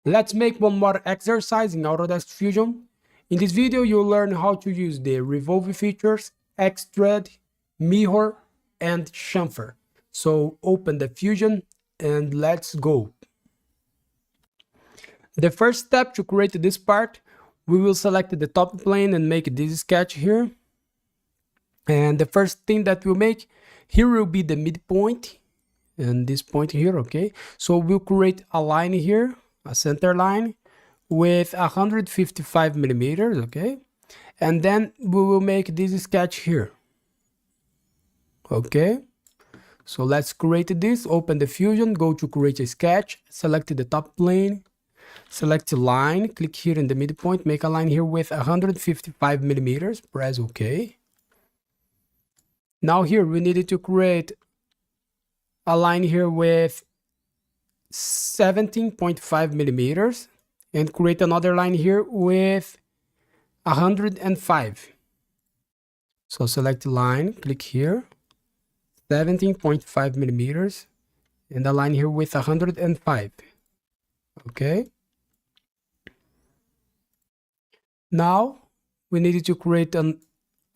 Let's make one more exercise in Autodesk Fusion. In this video, you'll learn how to use the Revolve features, Extrude, mirror, and chamfer. So open the Fusion and let's go. The first step to create this part, we will select the top plane and make this sketch here. And the first thing that we'll make, here will be the midpoint and this point here, okay? So we'll create a line here, a center line with 155 millimeters, okay? And then we will make this sketch here, okay? So let's create this, open the Fusion, go to create a sketch, select the top plane, select line, click here in the midpoint, make a line here with 155 millimeters, press OK. Now here we needed to create a line here with 17.5 millimeters and create another line here with 105. So select line, click here, 17.5 millimeters and a line here with 105. Okay. Now we needed to create a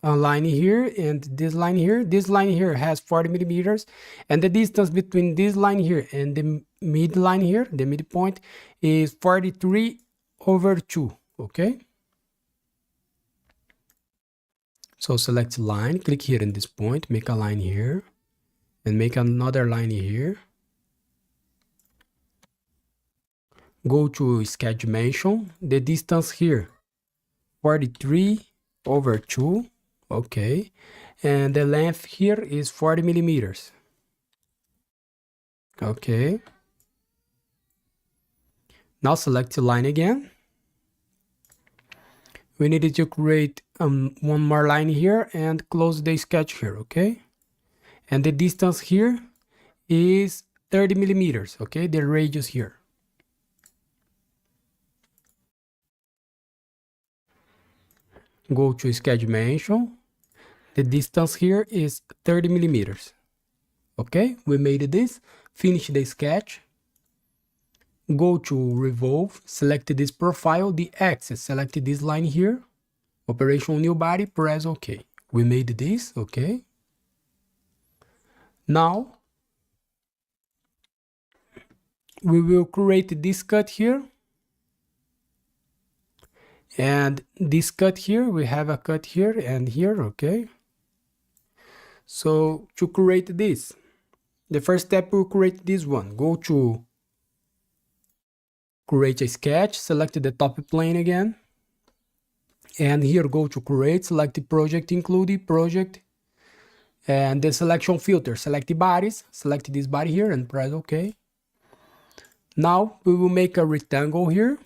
line here and this line here. This line here has 40 millimeters and the distance between this line here and the midline here, the midpoint, is 43/2. Okay. So select line, click here in this point, make a line here and make another line here. Go to sketch dimension, the distance here 43/2, okay, and the length here is 40 millimeters. Okay, now select the line again. We needed to create one more line here and close the sketch here, okay, and the distance here is 30 millimeters, okay, the radius here. Go to sketch dimension, the distance here is 30 millimeters. Okay, we made this, finish the sketch, go to Revolve, select this profile, the axis, select this line here, operation new body, press OK. We made this, okay. Now we will create this cut here. And this cut here, we have a cut here and here, okay? So to create this, the first step we'll create this one. Go to create a sketch, select the top plane again. And here go to create, select the project, include the project. And the selection filter, select the bodies, select this body here and press OK. Now we will make a rectangle here.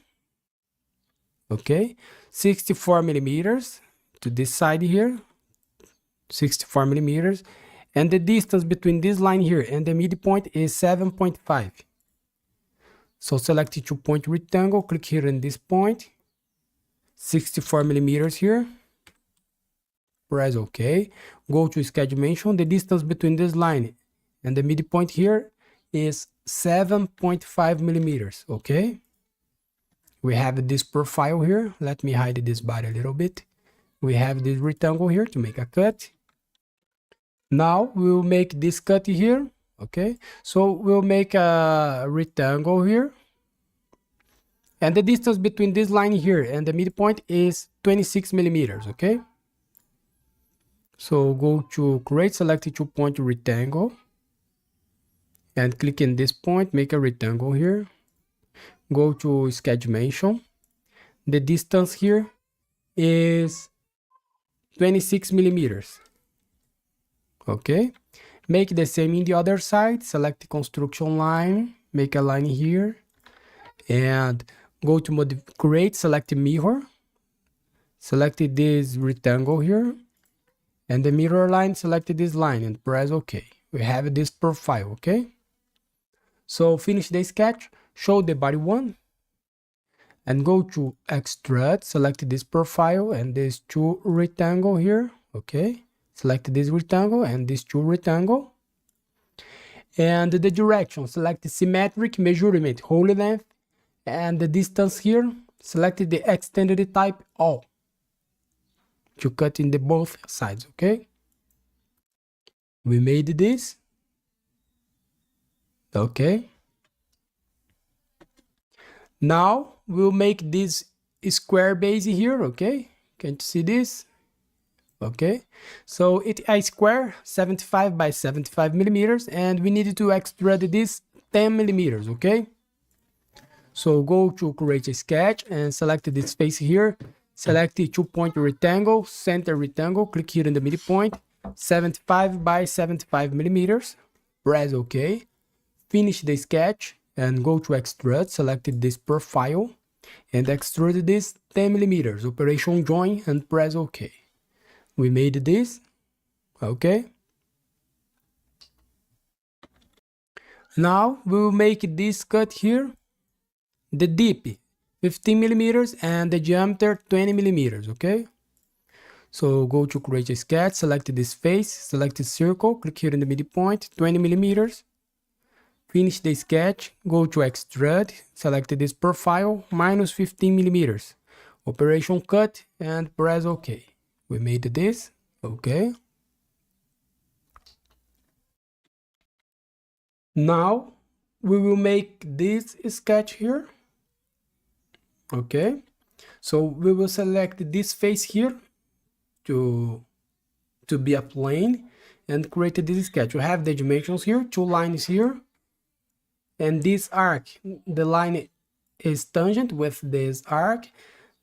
Okay, 64 millimeters to this side here, 64 millimeters, and the distance between this line here and the midpoint is 7.5. So select the 2-point rectangle, click here in this point, 64 millimeters here, press OK, go to sketch dimension, the distance between this line and the midpoint here is 7.5 millimeters, okay? We have this profile here. Let me hide this body a little bit. We have this rectangle here to make a cut. Now we'll make this cut here. Okay, so we'll make a rectangle here. And the distance between this line here and the midpoint is 26 millimeters. Okay, so go to create, select a 2-point rectangle. And click in this point, make a rectangle here. Go to sketch dimension. The distance here is 26 millimeters. Okay. Make the same in the other side. Select the construction line. Make a line here. And go to create, select the mirror. Select this rectangle here. And the mirror line, select this line and press OK. We have this profile, okay? So finish the sketch. Show the body one and go to Extrude, select this profile and this 2 rectangle here, okay? Select this rectangle and this 2 rectangle. And the direction, select the symmetric measurement, whole length and the distance here, select the extended type all to cut in the both sides. Okay, we made this. Okay, now we'll make this square base here. Okay, can you see this? Okay, so it's a square 75 by 75 millimeters, and we need to extrude this 10 millimeters. Okay, so go to create a sketch and select this face here, select the 2-point rectangle, center rectangle, click here in the midpoint, 75 by 75 millimeters, press OK, finish the sketch and go to extrude, select this profile and extrude this 10 millimeters, operation join and press OK. We made this. Okay, now we will make this cut here, the dip 15 millimeters and the diameter 20 millimeters. Okay, so go to create a sketch, select this face, select the circle, click here in the midpoint, 20 millimeters, finish the sketch, go to extrude, select this profile, minus 15 millimeters, operation cut and press OK. We made this. Okay, now we will make this sketch here. Okay, so we will select this face here to be a plane and create this sketch. We have the dimensions here, 2 lines here, and this arc, the line is tangent with this arc,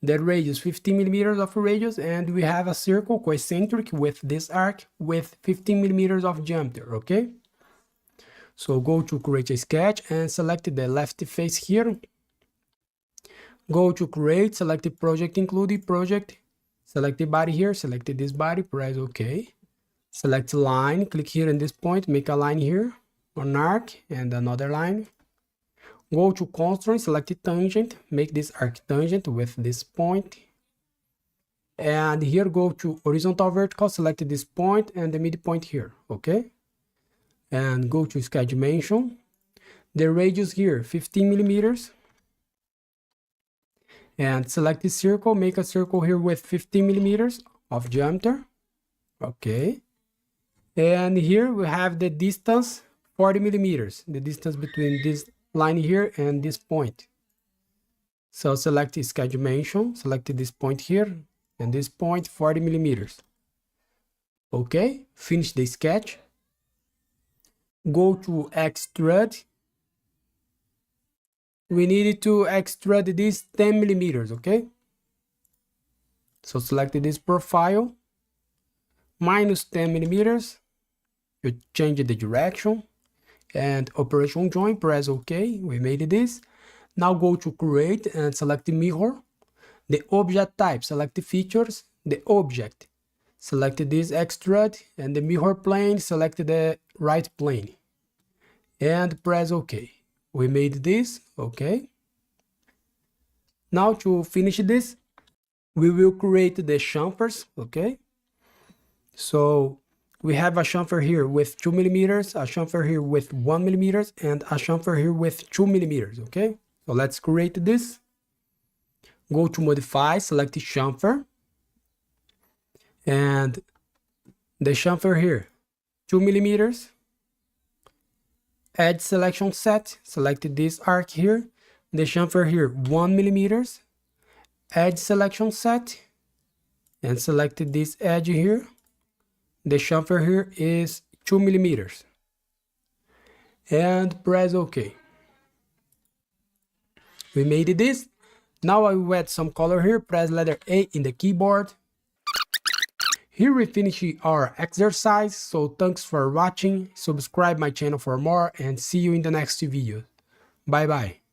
the radius 15 millimeters of radius, and we have a circle concentric with this arc with 15 millimeters of diameter. Okay, so go to create a sketch and select the left face here, go to create, select the project, include the project, select the body here, select this body, press OK, select line, click here in this point, make a line here, an arc and another line, go to constraint, select the tangent, make this arc tangent with this point, and here go to horizontal vertical, select this point and the midpoint here. Okay, and go to sketch dimension, the radius here 15 millimeters, and select the circle, make a circle here with 15 millimeters of diameter. Okay, and here we have the distance 40 millimeters, the distance between this line here and this point. So select the sketch dimension, select this point here and this point, 40 millimeters. Okay, finish the sketch, go to extrude. We need to extrude this 10 millimeters. Okay, so select this profile, minus 10 millimeters, you change the direction and operation join, press OK. We made this. Now go to create and select the mirror, the object type, select the features, the object, select this extrude, and the mirror plane, select the right plane and press OK. We made this. Okay, now to finish this we will create the chamfers. Okay, so we have a chamfer here with 2 millimeters, a chamfer here with 1 millimeters, and a chamfer here with 2 millimeters. Okay, so let's create this. Go to modify, select the chamfer, and the chamfer here 2 millimeters, add selection set, select this arc here, the chamfer here 1 millimeters, add selection set, and select this edge here. The chamfer here is 2 millimeters and press OK. We made this. Now I will add some color here, press letter A in the keyboard. Here we finish our exercise, so thanks for watching, subscribe my channel for more and see you in the next video. Bye bye.